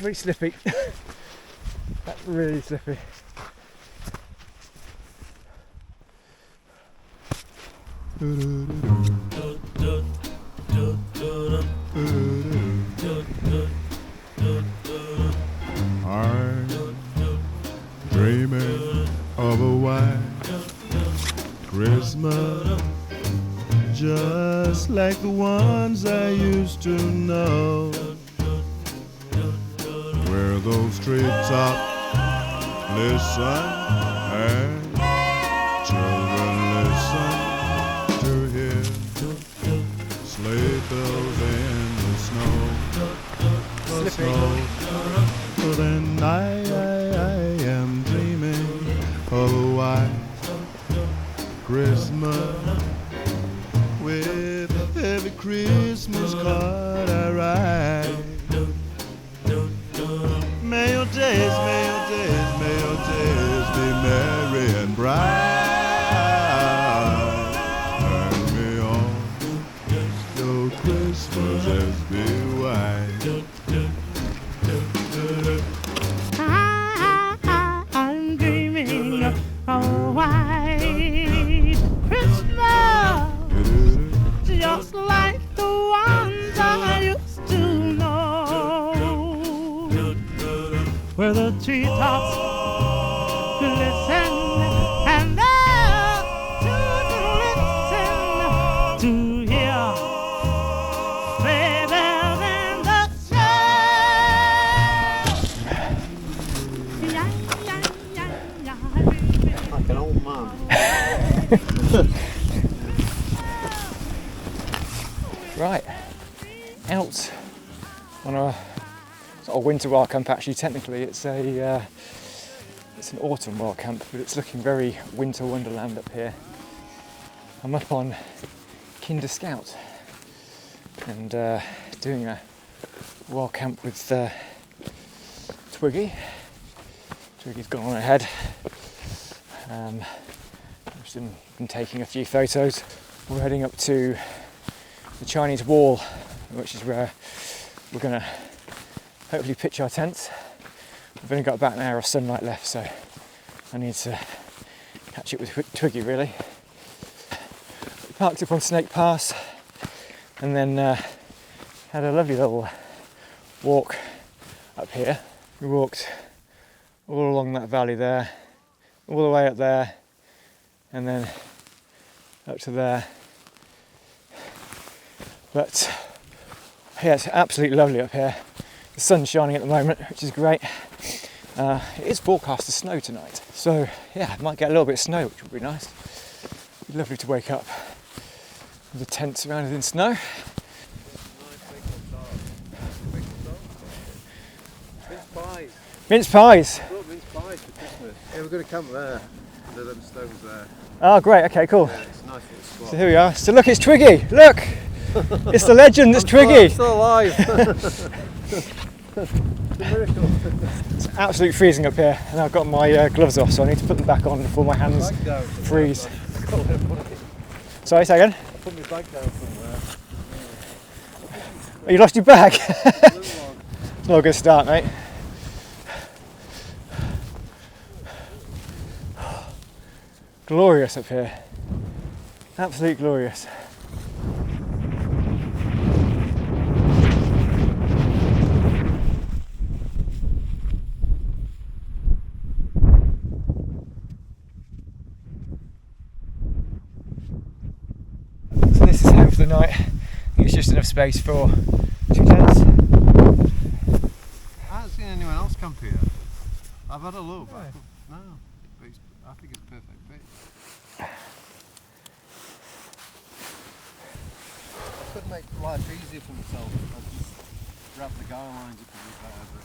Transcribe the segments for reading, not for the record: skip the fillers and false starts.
very slippy. That's really slippy. I'm dreaming of a white Christmas, just like the ones I used to know, where those treetops listen and children listen to hear sleigh bells in the snow. The snow. Then I am dreaming of a white Christmas, with every Christmas card I write. May your days, may your days, may your days be merry and bright, and may all your Christmases be white. I'm dreaming of a white Christmas, just like the ones I used to know, where the treetops glisten and the children listen to hear sleigh bells in the snow. Like an old man. Right, out on a sort of winter wild camp. Actually, technically, it's an autumn wild camp, but it's looking very winter wonderland up here. I'm up on Kinder Scout and doing a wild camp with Twiggy. Twiggy's gone on ahead. I've just been taking a few photos. We're heading up to the Chinese Wall, which is where we're going to hopefully pitch our tents. We've only got about an hour of sunlight left, so I need to catch it with Twiggy really. We parked up on Snake Pass and then had a lovely little walk up here. We walked all along that valley there, all the way up there, and then up to there. But yeah, it's absolutely lovely up here. The sun's shining at the moment, which is great. It is forecast to snow tonight, so yeah, it might get a little bit of snow, which would be nice. It'd be lovely to wake up with the tent surrounded in snow. Mince pies. Mince pies. I brought mince pies for Christmas. Yeah, we're going to camp there. Under them stones there. Oh great, okay, cool. Yeah, it's a nice little spot. So here we are. So look, it's Twiggy, look! It's the legend, it's Twiggy! I'm still alive! It's a miracle. It's absolutely freezing up here, and I've got my gloves off, so I need to put them back on before my hands freeze. Sorry, say again? Put my bag down somewhere. Oh, you lost your bag? It's not a good start, mate. Glorious up here. Absolutely glorious. So this is home for the night. I think it's just enough space for 2 tents. I haven't seen anyone else camp here. I've had a look. But no, but I think it's a perfect fit. I could make life easier for myself. I'd just wrap the guy lines up a bit better. But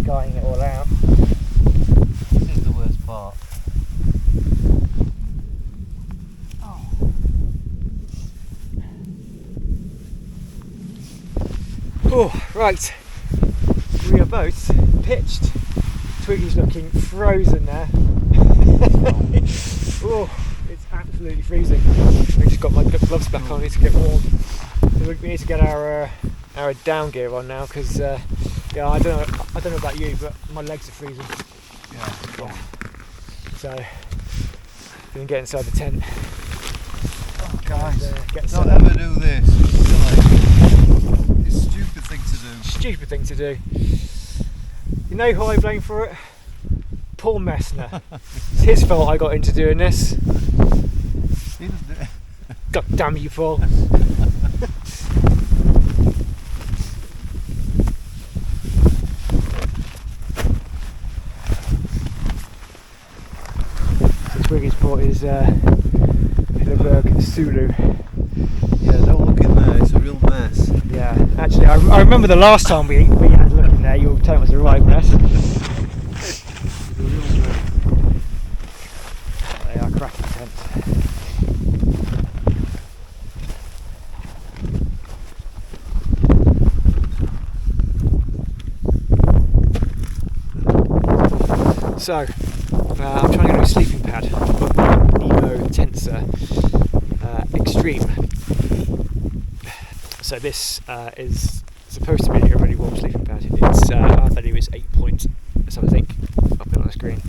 skying it all out. This is the worst part. Oh, right. We are both pitched. Twiggy's looking frozen there. Oh, it's absolutely freezing. I've just got my gloves back on. I need to get warm. So we need to get our down gear on now because yeah, I don't know about you, but my legs are freezing. Yeah. So we can get inside the tent. Oh, guys, Get set don't up. ever do this. It's silly. It's a stupid thing to do. Stupid thing to do. You know who I blame for it? Paul Messner. It's his fault I got into doing this. He doesn't do it. God damn you, Paul. So Twiggy's brought his Hillerberg Sulu. Yeah, don't look in there. It's a real mess. Yeah, actually, I remember the last time we had a look in there, you were telling us it was a right mess. It's a real mess. They are cracking tents. So, I'm trying to get a sleeping pad. I've got the Nemo Tensor Extreme. So this is supposed to be a really warm sleeping pad. Its R value is 8 point something up there on the screen.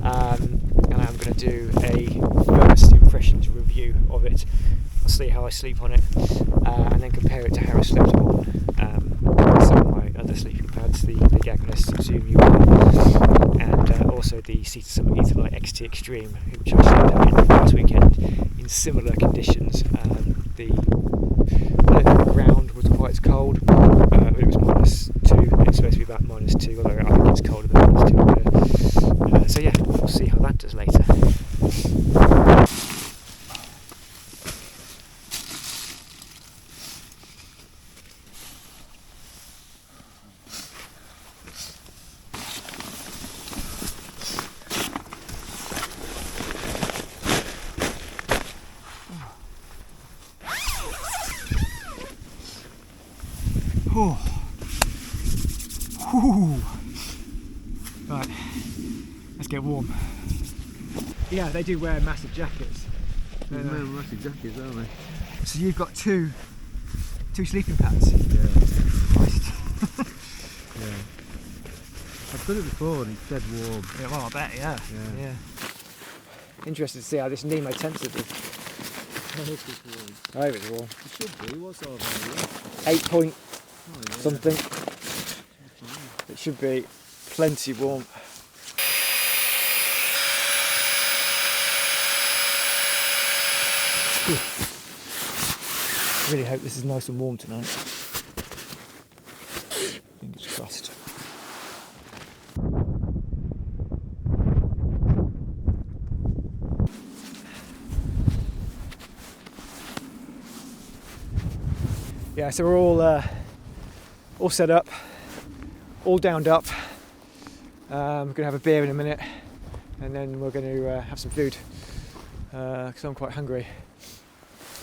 And I'm going to do a first impressions review of it. I'll see how I sleep on it, and then compare it to how I slept on some of my other sleeping pads, the Big Agnes Zoom UI, and also the Sea to Summit Etherlight XT Extreme, which I slept out in last weekend in similar conditions. I don't think the ground was quite as cold, but it was -2. It's supposed to be about -2, although I think it's colder than -2 up here. So yeah, we'll see how that does later. Oh. Right, let's get warm. Yeah, they do wear massive jackets. They're massive jackets, aren't they? So you've got two sleeping pads. Yeah. Christ. Yeah. I've done it before and it's dead warm. Yeah, well, I bet, yeah. Yeah. Interested to see how this Nemo Tensor did. I hope it's warm. I hope it's warm. It should be. What's all that? 8 point Oh, yeah. something. It should be plenty warm. Really hope this is nice and warm tonight. Fingers crossed. Yeah, so we're all set up, all downed up. We're going to have a beer in a minute, and then we're going to have some food because I'm quite hungry.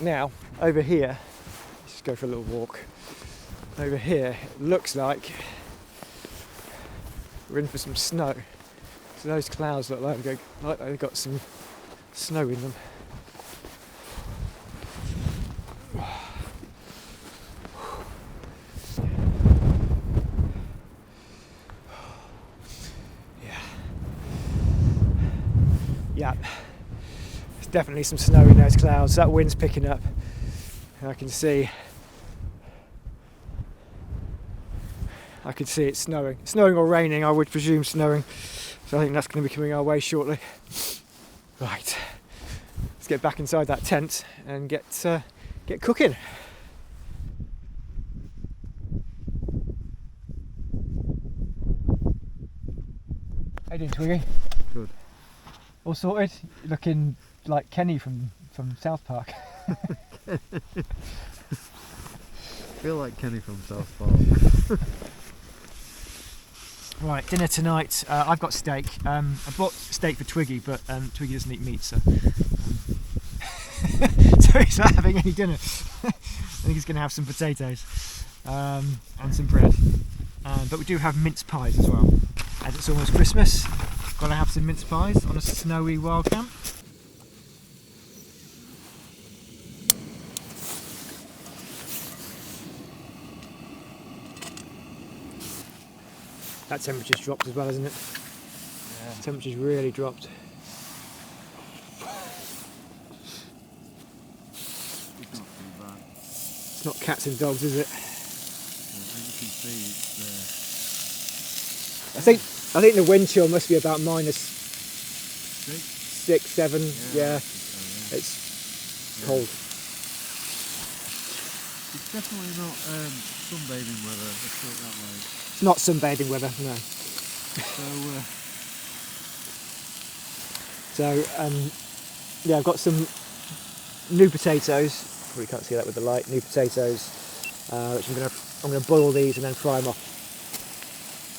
Now, over here, let's just go for a little walk. Over here, it looks like we're in for some snow. So those clouds look like they've got some snow in them. Yeah, there's definitely some snow in those clouds. That wind's picking up, and I can see it's snowing. Snowing or raining, I would presume snowing. So I think that's going to be coming our way shortly. Right, let's get back inside that tent and get cooking. How you doing, Twiggy? Good. All sorted? Looking like Kenny from South Park. I feel like Kenny from South Park. Right, dinner tonight. I've got steak. I bought steak for Twiggy, but Twiggy doesn't eat meat, so so he's not having any dinner. I think he's going to have some potatoes and some bread. But we do have mince pies as well. As it's almost Christmas, got to have some mince pies on a snowy wild camp. That temperature's dropped as well, isn't it? Yeah. Temperature's really dropped. It's not too bad. It's not cats and dogs, is it? As you can see, it's I think the wind chill must be about -6, 7. Yeah. It's cold. It's definitely not sunbathing weather, let's put it that way. It's not sunbathing weather, no. So, yeah, I've got some new potatoes. Probably can't see that with the light. New potatoes, which I'm gonna boil these and then fry them off.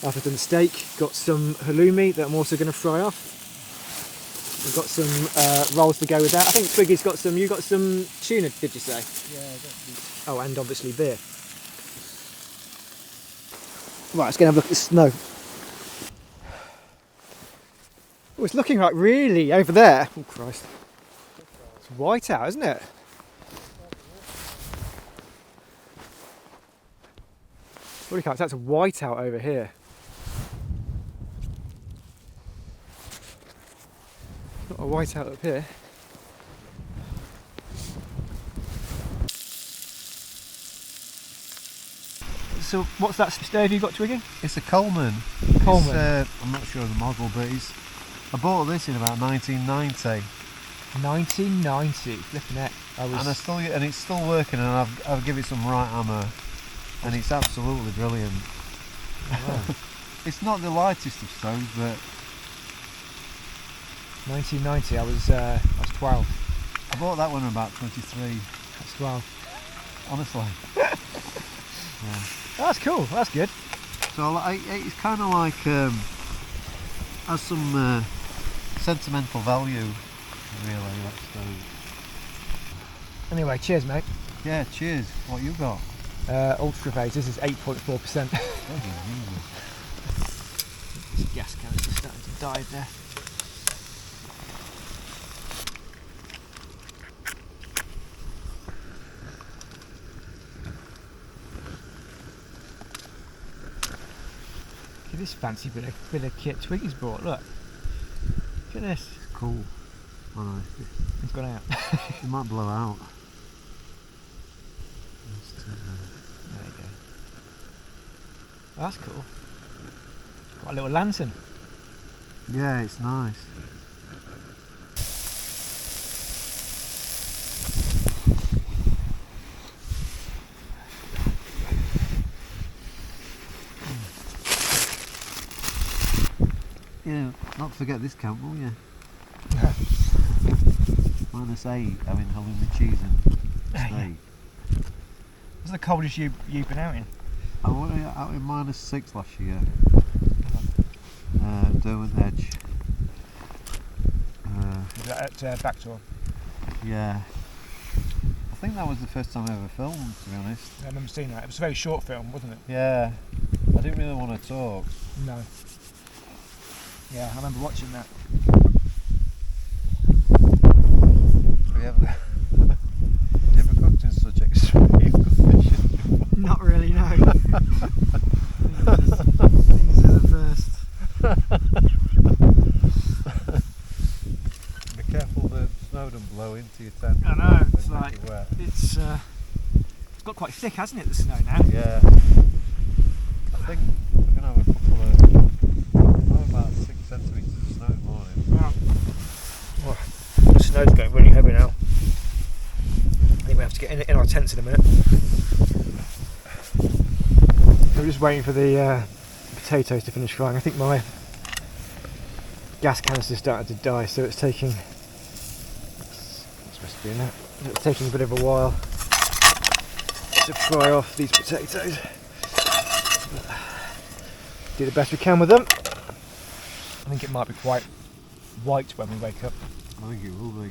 After I've done the steak, got some halloumi that I'm also going to fry off. We've got some rolls to go with that. I think Twiggy's got some. You got some tuna, did you say? Yeah, definitely. Oh, and obviously beer. Right, let's go and have a look at the snow. Oh, it's looking like really over there. Oh Christ! It's white out, isn't it? Holy cow, that's white out over here. Not a white out up here. So what's that stove you got, Twiggy? It's a Coleman. Coleman. I'm not sure of the model, but I bought this in about 1990. 1990, flipping heck. And it's still working, and I've given it some right hammer, and it's absolutely brilliant. Wow. It's not the lightest of stoves, but 1990, I was 12. I bought that one about 23. That's 12. Honestly. Yeah. Oh, that's cool. That's good. So it's kind of like has some sentimental value, really. That stove. Anyway, cheers, mate. Yeah, cheers. What you got? Ultravate. This is 8.4%. Gas canister starting to die there. Look at this fancy bit of kit Twiggy's brought. Look at this. It's cool. Oh, It's gone out. it might blow out. There you go. Oh, that's cool. Got a little lantern. Yeah, it's nice. Yeah, not forget this camp, will you? -8, having halloumi cheese and steak. What's the coldest you've been out in? I went out in -6 last year. Derwent Edge. Was that at Backtor? Yeah. I think that was the first time I ever filmed, to be honest. I remember seeing that. It was a very short film, wasn't it? Yeah. I didn't really want to talk. No. Yeah, I remember watching that. Have you ever cooked in such extreme conditions? Not really, no. These are the first. Be careful the snow don't blow into your tent. I know, it's and make like, it wet. it's got quite thick, hasn't it, the snow now? Yeah. I think we're going to have a couple of, about 6 centimetres of snow in the morning. Wow. Well, the snow's going really heavy now. I think we have to get in our tents in a minute. I'm just waiting for the potatoes to finish frying. I think my gas canister started to die, so it's taking. It's supposed to be in that. It's taking a bit of a while to fry off these potatoes. do the best we can with them. I think it might be quite white when we wake up. I think it will be.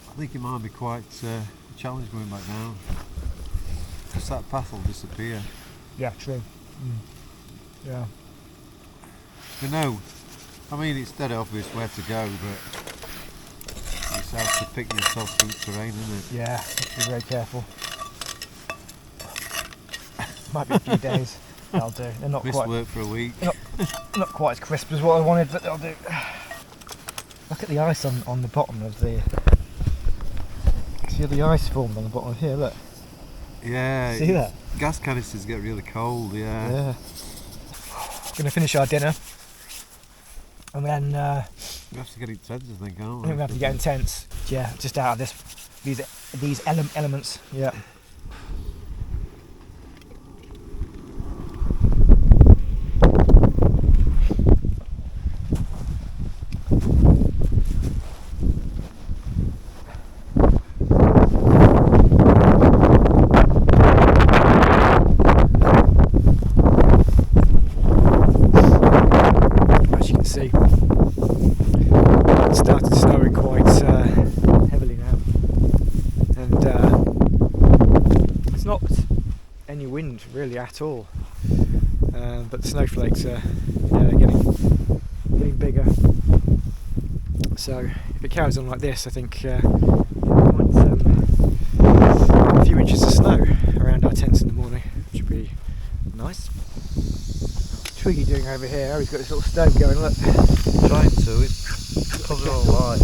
I think it might be quite a challenge going back down. Because that path will disappear. Yeah, true. Yeah. You know, I mean, it's dead obvious where to go, but it's how to pick yourself through terrain, isn't it? Yeah, have to be very careful. Might be a few days. That'll do. They're not Missed quite work for a week. not quite as crisp as what I wanted, but they'll do. Look at the ice on the bottom of the. See the ice formed on the bottom of here. Look. Yeah. See that? Gas canisters get really cold. Yeah. Yeah. Gonna finish our dinner, and then We have to get intense, I think, aren't I we? think we have to get intense. Yeah, just out of these elements. Yeah. As you can see, it started snowing quite heavily now, and there's not any wind really at all, but the snowflakes are getting bigger. So if it carries on like this, I think we might a few inches of snow around our tents in the morning, which would be nice. Twiggy doing over here? Oh, he's got this little stove going, look. Trying to, it's probably all light.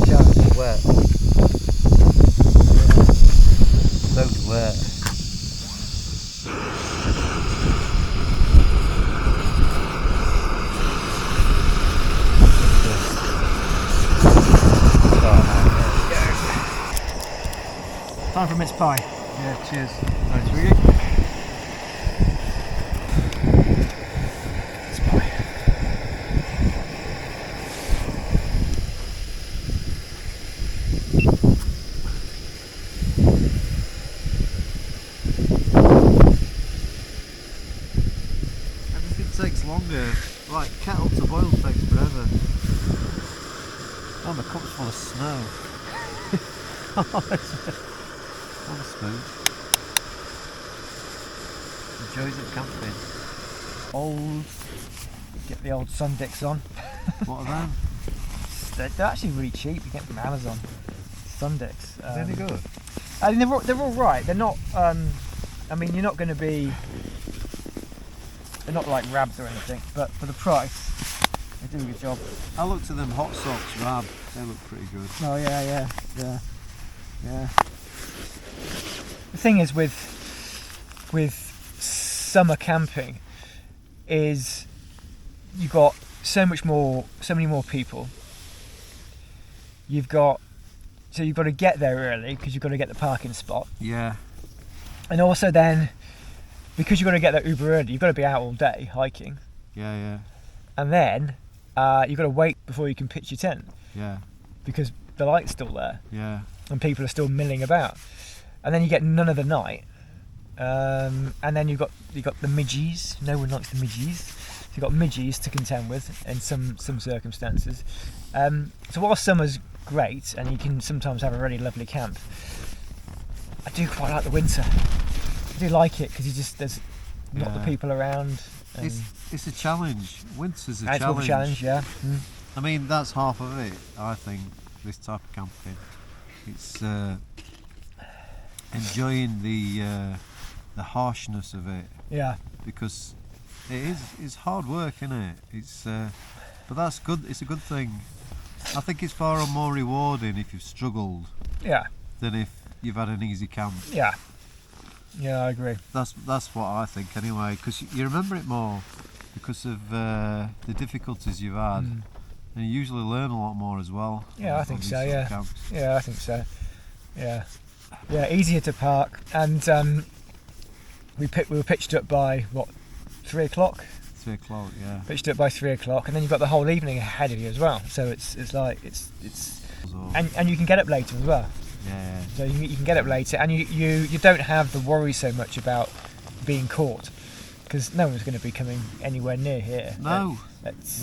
Challenge. Wet. So wet. Time for a mince pie. Yeah, cheers. Thanks, Twiggy. Mince pie. Everything takes longer. Like kettle to boil takes forever. Oh, my cup's full of snow. On a spoon. Enjoys it camping. Get the old Sundicks on. What are them? They're actually really cheap. You get them from Amazon. Sundicks. Are they any good? I mean, they're all right. They're not. I mean, you're not going to be. They're not like Rabs or anything, but for the price, they do a good job. I looked at them hot socks, Rab. They look pretty good. Oh yeah. The thing is with summer camping is you've got so many more people. You've got to get there early because you've got to get the parking spot, Yeah. and also then because you've got to get there uber early, you've got to be out all day hiking, Yeah. and then you've got to wait before you can pitch your tent Yeah. because the light's still there Yeah. and people are still milling about, and then you get none of the night, and then you got the midgies. No one likes the midgies. So you've got midgies to contend with in some circumstances. So while summer's great and you can sometimes have a really lovely camp, I do quite like the winter. I do like it because there's not the people around. It's a challenge. Winter's a It's more of a challenge, yeah. I mean, that's half of it, I think, this type of camping. It's enjoying the harshness of it, Yeah. because it's hard work, isn't it? But that's good. It's a good thing. I think it's far more rewarding if you've struggled Yeah. than if you've had an easy camp. Yeah. Yeah, I agree. That's what I think anyway, because you remember it more because of the difficulties you've had, and you usually learn a lot more as well. Yeah, I think these so, sort of yeah. camps. Yeah, I think so. Yeah, easier to park, and we were pitched up by 3 o'clock. 3 o'clock, yeah. Pitched up by 3 o'clock, and then you've got the whole evening ahead of you as well. So it's like it's So, and you can get up later as well. Yeah. So you can get up later, and you don't have the worry so much about being caught, because no one's going to be coming anywhere near here. No.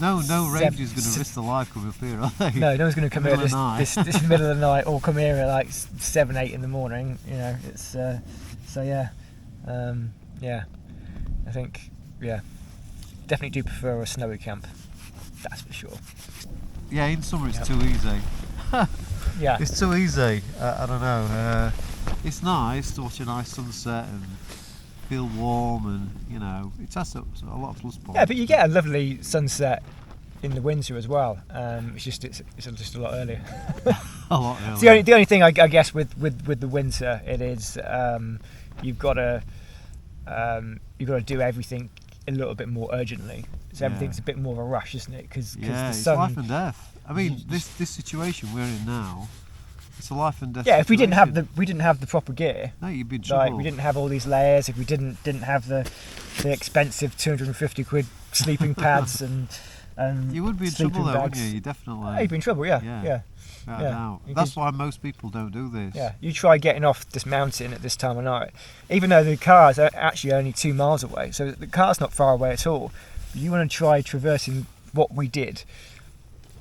No ranger's going to risk their life coming up here, are they? No one's going to come here Middle of the night. this middle of the night, or come here at like 7, 8 in the morning. You know, it's so yeah, I think definitely do prefer a snowy camp. That's for sure. Yeah, in summer it's too easy. Yeah. It's too easy. I don't know. It's nice to watch a nice sunset and feel warm, and you know, it has a lot of plus points. Yeah, but you get a lovely sunset in the winter as well. It's just a lot earlier. A lot It's earlier. the only thing I guess with the winter, it is you've got to do everything a little bit more urgently. So everything's a bit more of a rush, isn't it? Because Yeah, the it's sun. life and death. I mean, this situation we're in now, it's a life and death. Yeah, if we didn't situation. have the proper gear, No, you'd be in trouble. like we didn't have all these layers, if we didn't have the expensive 250 quid sleeping pads and You would be in sleeping trouble though, bags. wouldn't you? You definitely. You'd be in trouble, yeah. Without a yeah. doubt. You That's could- why most people don't do this. Yeah, you try getting off this mountain at this time of night, even though the cars are actually only 2 miles away, so the car's not far away at all. You want to try traversing what we did,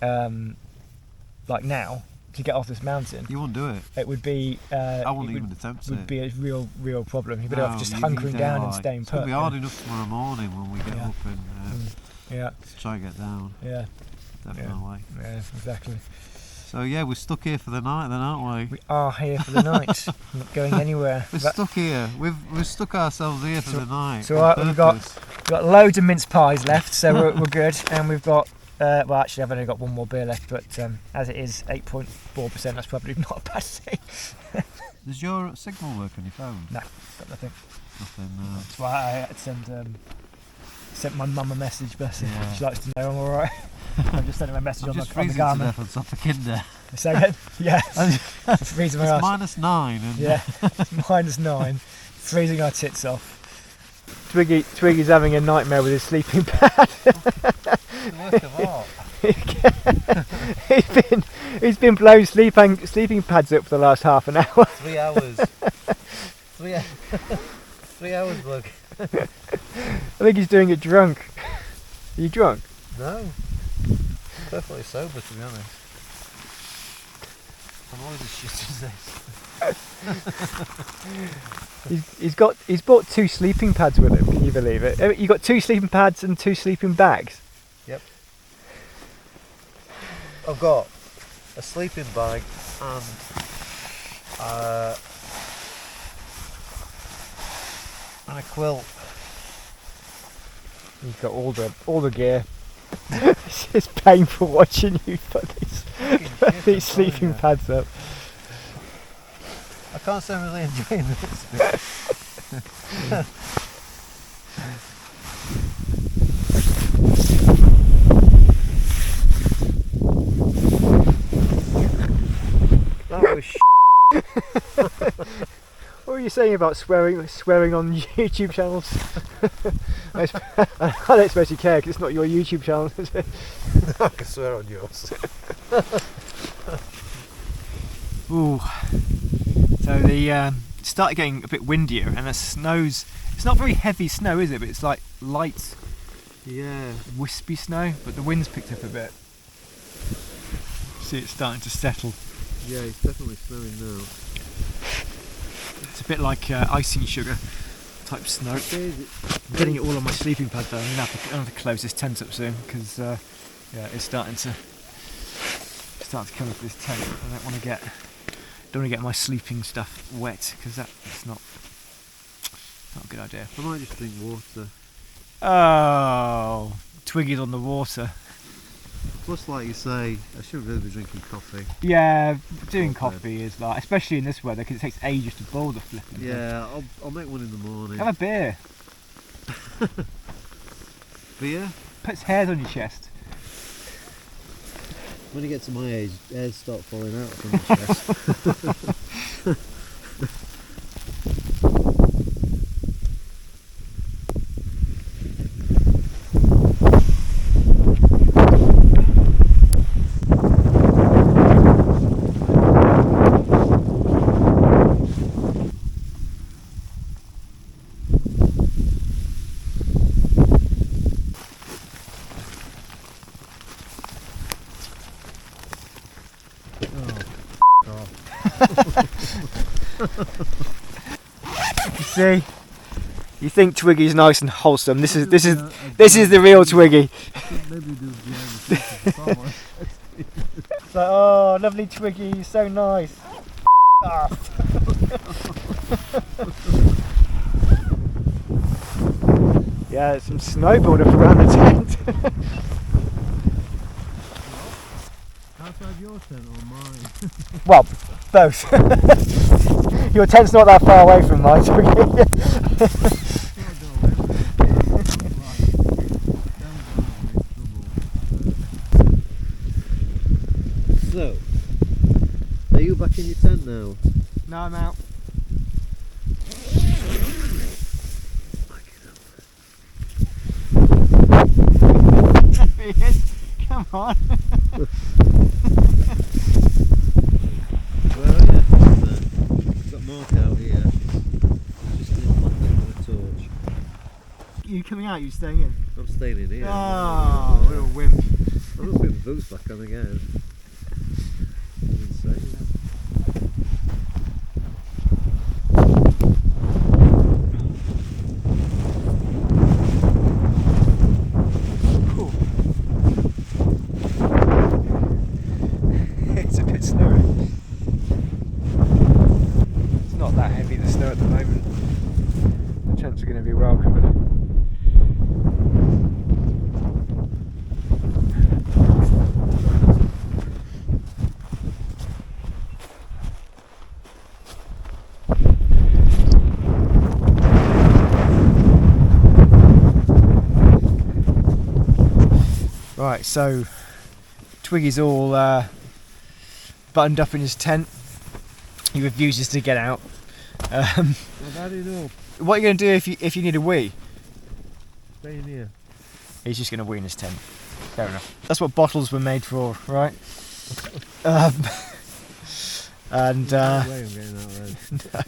like now, to get off this mountain. You wouldn't do it. It would be. I wouldn't it even attempt would it. be a real problem. You'd be off just you hunkering need down and daylight. staying It's going put. to be hard enough tomorrow morning when we get Yeah. up and Yeah, try and get down. yeah, Definitely. yeah, exactly. So yeah, we're stuck here for the night then, aren't we? We are here for the night. Not going anywhere. We're stuck here. We've stuck ourselves here for the night. so on we've got- purpose. We've got loads of mince pies left, so we're good. And we've got, well, actually, I've only got one more beer left, but as it is 8.4%, that's probably not a bad thing. Does your signal work on your phone? No, got nothing. Nothing. That's why I had to sent my mum a message, but Yeah. she likes to know I'm alright. I've just sent her a message I'm on the just freezing to Garmin. death on top of Kinder. Say again? Yeah. It's freezing my It's ass. -9 and Yeah, it's -9, freezing our tits off. Twiggy's having a nightmare with his sleeping pad. work of art. he's been blowing sleeping pads up for the last half an hour. 3 hours. 3 hours, look. I think he's doing it drunk. Are you drunk? No. Perfectly sober, to be honest. I'm always as shit as this. He's bought 2 sleeping pads with him. Can you believe it? You got 2 sleeping pads and 2 sleeping bags. Yep. I've got a sleeping bag and a quilt. You've got all the gear. It's painful watching you put these sleeping pads up. I can't say I'm really enjoying this bit. That was What were you saying about swearing on YouTube channels? I don't suppose you care because it's not your YouTube channel, is it? I can swear on yours. Ooh. So the started getting a bit windier, and the snow's. It's not very heavy snow, is it? But it's like light, Yeah. wispy snow. But the wind's picked up a bit. See, it's starting to settle. Yeah, it's definitely snowing now. It's a bit like icing sugar type snow. I'm getting it all on my sleeping pad though. I'm gonna have to close this tent up soon because it's starting to come up this tent. I don't want to get my sleeping stuff wet because that's not a good idea. I might just drink water. Oh, Twiggy's on the water. Plus, like you say, I shouldn't really be drinking coffee. Yeah, doing Okay. coffee is like, especially in this weather, because it takes ages to boil the flipping thing. Yeah, I'll make one in the morning. Have a beer. Beer? Puts hairs on your chest. When you get to my age, hairs start falling out from my chest. You see, you think Twiggy's nice and wholesome. This is the real Twiggy. Maybe do behind the scenes. It's like, oh, lovely Twiggy, you're so nice. Yeah, there's some snow build up around the tent. Outside your tent or mine? Well, both. Your tent's not that far away from mine, Twiggy. So, are you back in your tent now? No, I'm out. Come on. Where are you? We've got Mark out here. Just in the with a torch. You coming out? You staying in? I'm staying in here. Oh, little wimp. I'm not putting the boots back on again. It's insane. Cool. It's a bit snowy. It's not that heavy, the snow at the moment. The tents are going to be well covered. Right, so Twiggy's all buttoned up in his tent. He refuses to get out. I've had enough. What are you going to do if you need a wee? Stay in here. He's just going to wee in his tent. Fair enough. That's what bottles were made for, right? And No way I'm getting out there.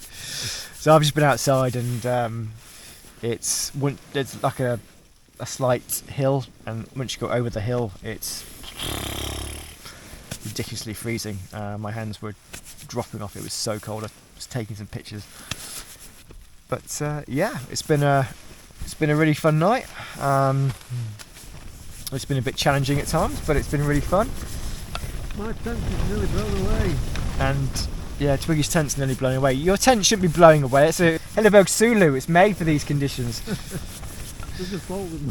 so I've just been outside, and it's like a slight hill, and once you go over the hill, it's ridiculously freezing. My hands were dropping off. It was so cold. I was taking some pictures. But yeah, it's been a really fun night. It's been a bit challenging at times, but it's been really fun. My tent is nearly blown away. And yeah, Twiggy's tent's nearly blown away. Your tent shouldn't be blowing away. It's a Helleberg Sulu. It's made for these conditions. There's a fault with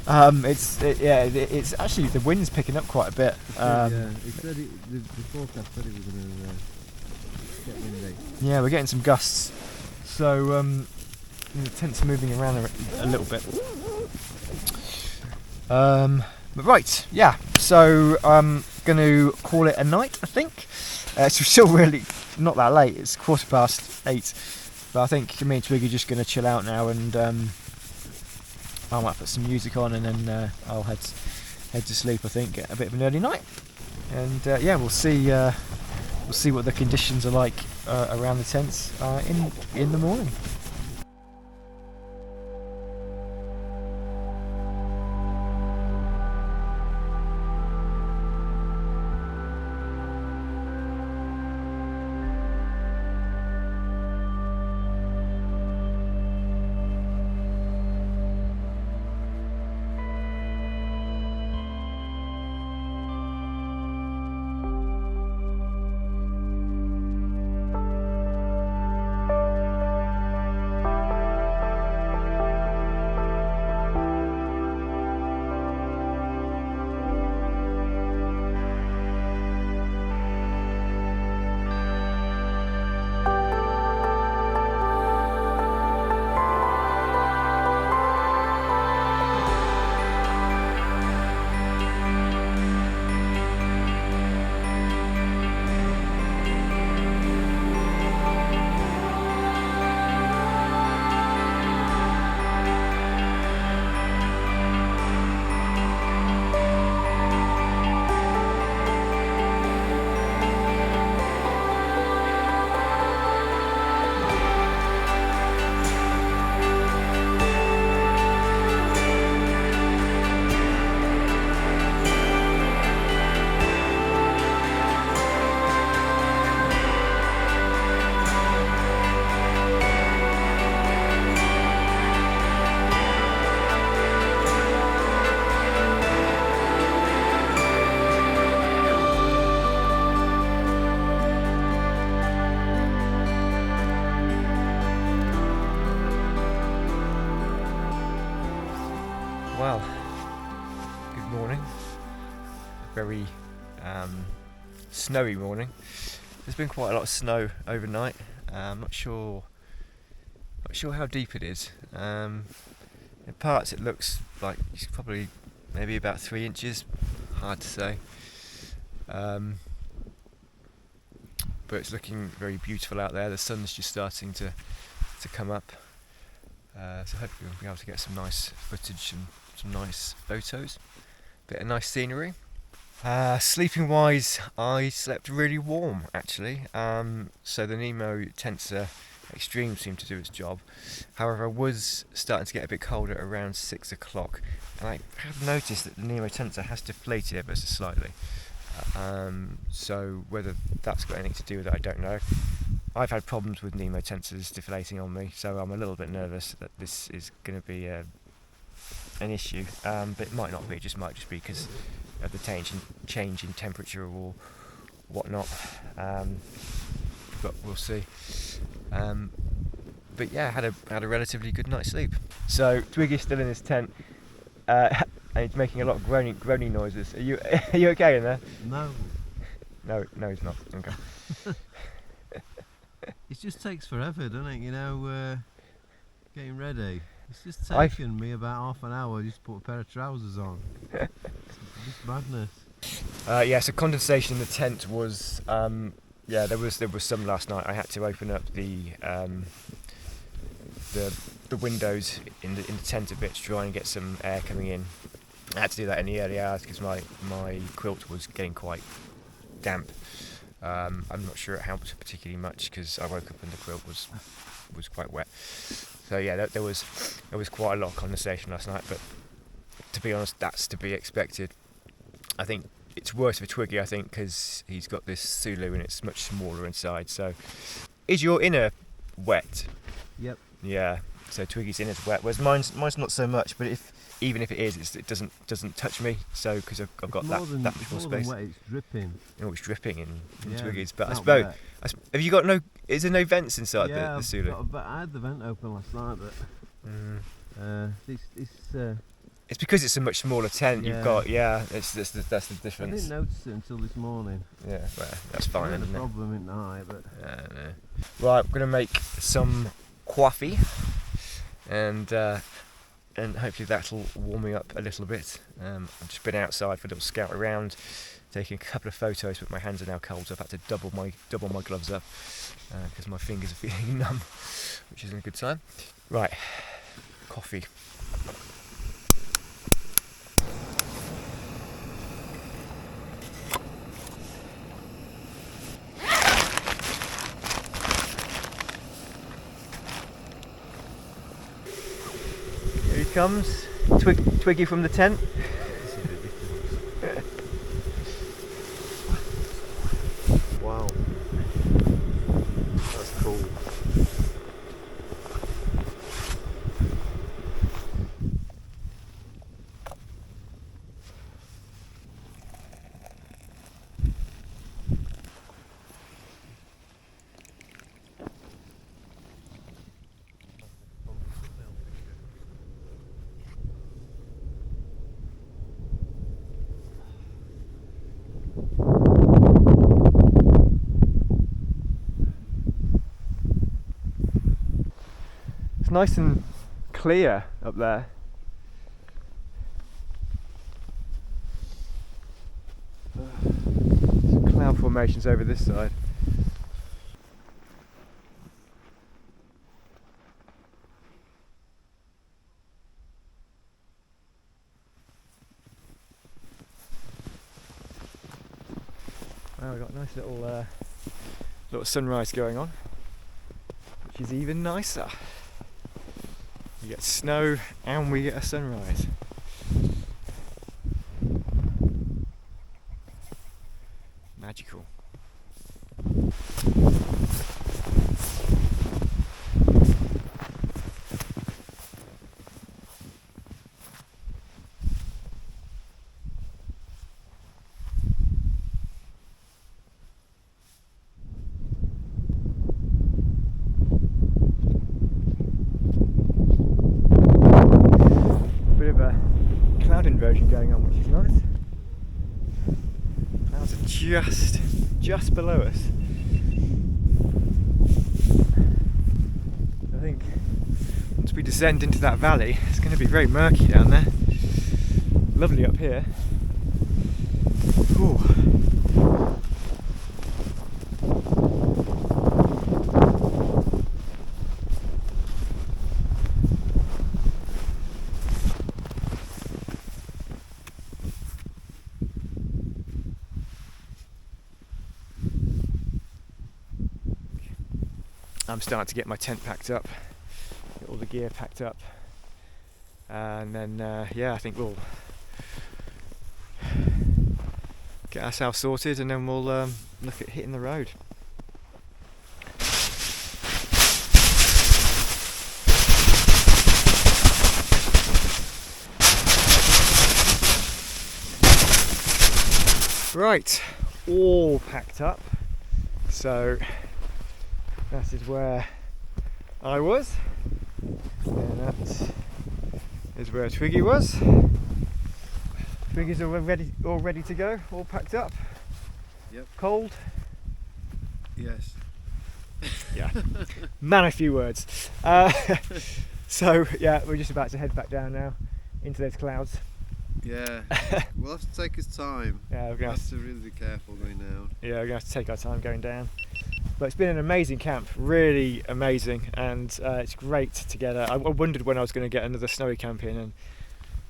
mine. It's actually, the wind's picking up quite a bit. Yeah, it said the forecast said it was going to get windy. Yeah, we're getting some gusts. So the tent's moving around a little bit. But right, yeah. So I'm going to call it a night, I think. It's still really not that late. It's 8:15. But I think me and Twiggy are just going to chill out now, and I might put some music on, and then I'll head to sleep. I think, get a bit of an early night, and yeah, we'll see what the conditions are like around the tents in the morning. morning. A very snowy morning. There's been quite a lot of snow overnight. I'm not sure how deep it is. In parts it looks like it's probably maybe about 3 inches. Hard to say. But it's looking very beautiful out there. The sun's just starting to come up. So hopefully we'll be able to get some nice footage and some nice photos. Bit of nice scenery. Sleeping wise, I slept really warm actually. So the Nemo Tensor Extreme seemed to do its job. However, I was starting to get a bit colder around 6 o'clock, and I have noticed that the Nemo Tensor has deflated ever so slightly. So whether that's got anything to do with it, I don't know. I've had problems with Nemo Tensors deflating on me, so I'm a little bit nervous that this is going to be an issue. But it might not be. It might just be because of the change in temperature or whatnot. But we'll see. But yeah, had a relatively good night's sleep. So Twiggy's still in his tent. And he's making a lot of groaning noises. Are you okay in there? No. No, he's not. Okay. It just takes forever, doesn't it? Getting ready. It's just taken me about half an hour just to put a pair of trousers on. It's just madness. Yeah, so condensation in the tent was there was some last night. I had to open up the windows in the tent a bit to try and get some air coming in. I had to do that in the early hours because my quilt was getting quite damp. I'm not sure it helped particularly much because I woke up and the quilt was quite wet. So yeah, there was quite a lot of condensation last night. But to be honest, that's to be expected. I think it's worse for Twiggy, I think, because he's got this Sulu and it's much smaller inside. So, is your inner wet? Yep. Yeah. So Twiggy's inner's wet, whereas mine's not so much. But even if it is, it doesn't touch me. So because I've got that much more more space. than wet, it's dripping. Oh, it's dripping in Yeah, Twiggy's. But I not suppose, wet. have you got no? Is there no vents inside Yeah, the Sulu? but I had the vent open last night, but It's because it's a much smaller tent. Yeah. You've got that's the I difference. didn't notice it until this morning. Yeah, well, that's I fine. had a Isn't it? problem at night, but No. Right, we're gonna make some coffee, and hopefully that'll warm me up a little bit. I've just been outside for a little scout around, taking a couple of photos, but my hands are now cold, so I've had to double my gloves up because my fingers are feeling numb, which isn't a good sign. Right, coffee. Here he comes, Twiggy from the tent. wow, that's cool. It's nice and clear up there. Some cloud formations over this side. Wow, we've got a nice little sunrise going on, which is even nicer. We get snow and we get a sunrise. Magical. Bit of a cloud inversion going on, which is nice. just below us. I think once we descend into that valley, it's going to be very murky down there. Lovely up here. Ooh. I'm starting to get my tent packed up, get all the gear packed up, and then yeah, I think we'll get ourselves sorted, and then we'll look at hitting the road. Right, all packed up, so that is where I was, and that is where Twiggy was. Twiggy's all ready to go, all packed up. Yep. Cold. Yes. Yeah. Man, a few words. So yeah, we're just about to head back down now into those clouds. Yeah. We'll have to take his time. Yeah, we're gonna have to really be careful going down. Yeah, we're gonna have to take our time going down. But it's been an amazing camp, really amazing, and it's great together. I wondered when I was going to get another snowy camp in, and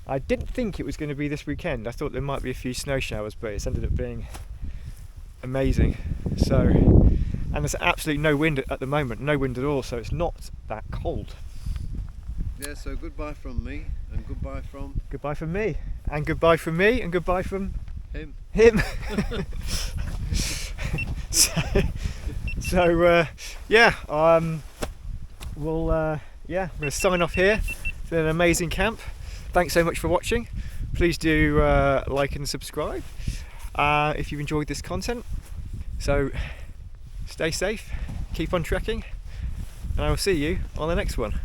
I didn't think it was going to be this weekend. I thought there might be a few snow showers, but it's ended up being amazing. So, and there's absolutely no wind at the moment, no wind at all, so it's not that cold. Yeah, so goodbye from me, and goodbye from... Goodbye from me, and goodbye from me, and goodbye from... him. So yeah, we're going to sign off here. It's been an amazing camp. Thanks so much for watching. Please do like and subscribe if you've enjoyed this content. So stay safe, keep on trekking, and I will see you on the next one.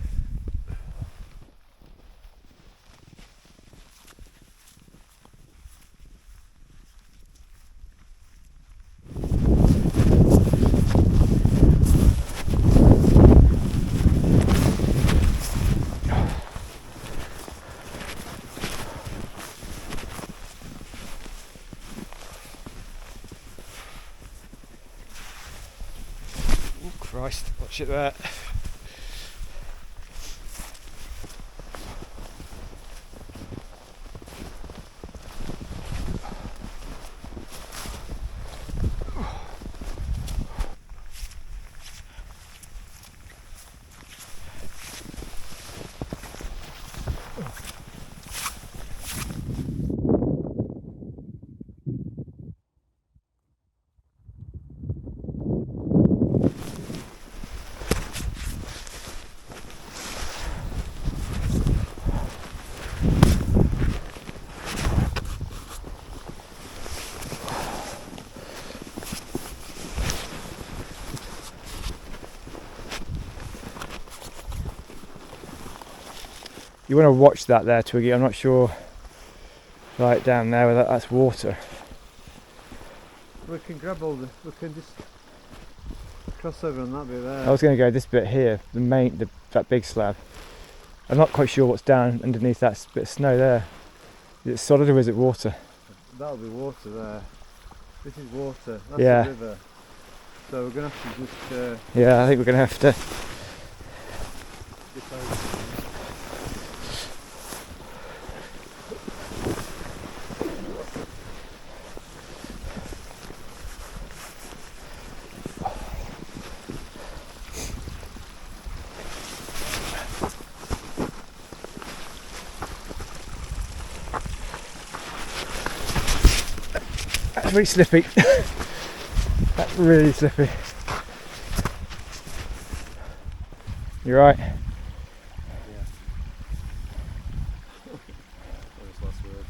Christ, watch it there. You want to watch that there, Twiggy. I'm not sure. Right down there, where that's water. We can grab all the... we can just cross over on that bit there. I was going to go this bit here, that big slab. I'm not quite sure what's down underneath that bit of snow there. Is it solid or is it water? That'll be water there. This is water. That's Yeah. the river. So we're going to have to just... Yeah, I think we're going to have to. dip over. That's really slippy. That's really slippy. You're right. Yeah. Those last words.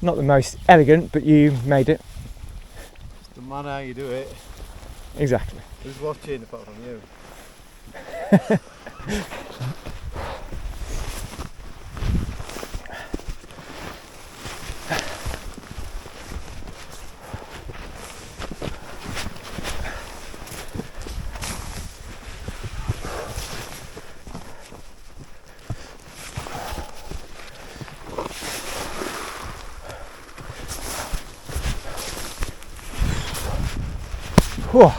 Not the most elegant, but you made it. Doesn't matter how you do it. Exactly. Who's watching apart from you? Whew.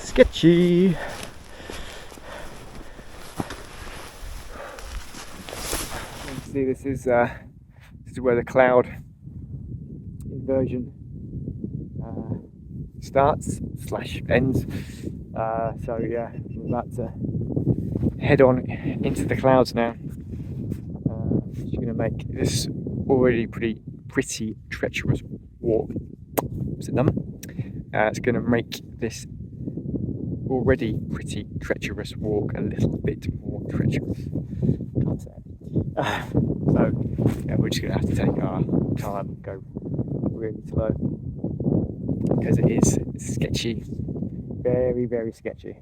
Sketchy. You can see this is where the cloud inversion starts / ends. So yeah, we're about to head on into the clouds now. Just going to make this already pretty treacherous walk. Is it done? It's going to make this already pretty treacherous walk a little bit more treacherous. Can't say it. So yeah, we're just going to have to take our time and go really slow because it is sketchy, very sketchy.